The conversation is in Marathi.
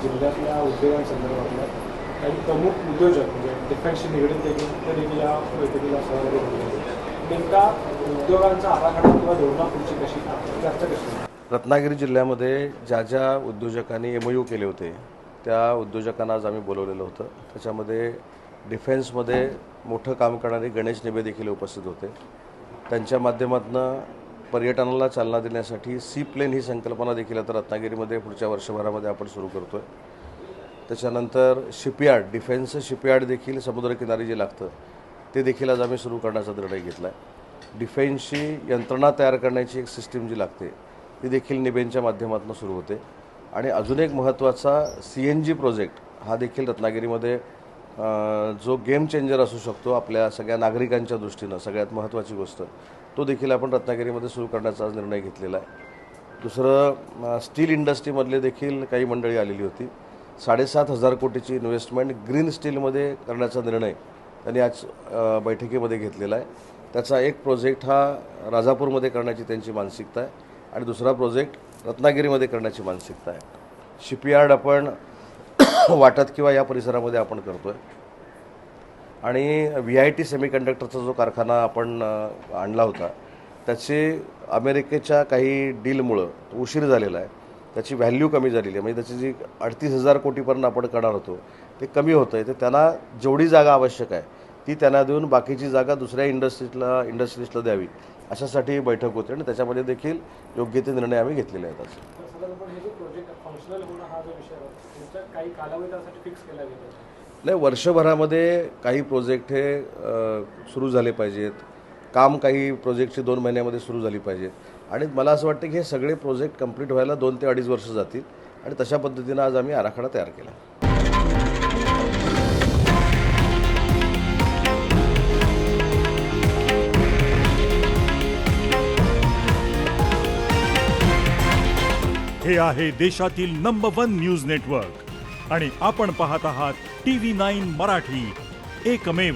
जिल्ह्यातल्या उद्योगांसंदर्भातल्या काही प्रमुख उद्योजक म्हणजे डिफेन्सशी निगडीत देखील या बैठकीला सहभागी झाले होते. नेमका उद्योगांचा आराखडा किंवा धोरणापुढची कशी चर्चा कशी? रत्नागिरी जिल्ह्यामध्ये ज्या ज्या उद्योजकांनी MOU केले होते त्या उद्योजकांना आज आम्ही बोलवलेलं होतं. त्याच्यामध्ये डिफेन्समध्ये मोठं काम करणारे गणेश निबे देखील उपस्थित होते. त्यांच्या माध्यमातून पर्यटनाला चालना देण्यासाठी सी प्लेन ही संकल्पना देखील आता रत्नागिरीमध्ये पुढच्या वर्षभरामध्ये आपण सुरू करतो आहे. त्याच्यानंतर शिपयार्ड, डिफेन्सचं शिपयार्ड देखील समुद्रकिनारी जे लागतं ते देखील आज आम्ही सुरू करण्याचा निर्णय घेतला आहे. डिफेन्सची यंत्रणा तयार करण्याची एक सिस्टीम जी लागते ती देखील निबेंच्या माध्यमातून सुरू होते. आणि अजून एक महत्त्वाचा CNG प्रोजेक्ट हा देखील रत्नागिरीमध्ये जो गेम चेंजर असू शकतो आपल्या सगळ्या नागरिकांच्या दृष्टीनं, सगळ्यात महत्त्वाची गोष्ट तो देखील आपण रत्नागिरीमध्ये सुरू करण्याचा आज निर्णय घेतलेला आहे. दुसरं, स्टील इंडस्ट्रीमधले देखील काही मंडळी आलेली होती. 7,500 कोटीची इन्व्हेस्टमेंट ग्रीन स्टीलमध्ये करण्याचा निर्णय त्यांनी आज बैठकीमध्ये घेतलेला आहे. त्याचा एक प्रोजेक्ट हा राजापूरमध्ये करण्याची त्यांची मानसिकता आहे आणि दुसरा प्रोजेक्ट रत्नागिरीमध्ये करण्याची मानसिकता आहे. शिपयार्ड आपण वाटत किंवा या परिसरामध्ये आपण करतो आहे. आणि VIT सेमीकंडक्टरचा जो कारखाना आपण आणला होता त्याचे अमेरिकेच्या काही डीलमुळं उशीर झालेला आहे. त्याची व्हॅल्यू कमी झालेली आहे. म्हणजे त्याची जी 38,000 कोटीपर्यंत आपण करणार होतो ते कमी होतं आहे. तर त्यांना जेवढी जागा आवश्यक आहे ती त्यांना देऊन बाकीची जागा दुसऱ्या इंडस्ट्रीजला द्यावी अशासाठी बैठक होते आणि त्याच्यामध्ये देखील योग्य ते निर्णय आम्ही घेतलेले आहेत. नाही, वर्षभरामध्ये काही प्रोजेक्ट हे सुरू झाले पाहिजेत. काम काही प्रोजेक्टची 2 महिन्यामध्ये सुरू झाली पाहिजेत आणि मला असं वाटतं की हे सगळे प्रोजेक्ट कंप्लीट व्हायला 2 ते 2.5 वर्ष जातील आणि तशा पद्धतीनं आज आम्ही आराखडा तयार केला. हे आहे देशातील नंबर 1 न्यूज नेटवर्क आणि आपण पाहत आहात TV9 मराठी, एकमेव.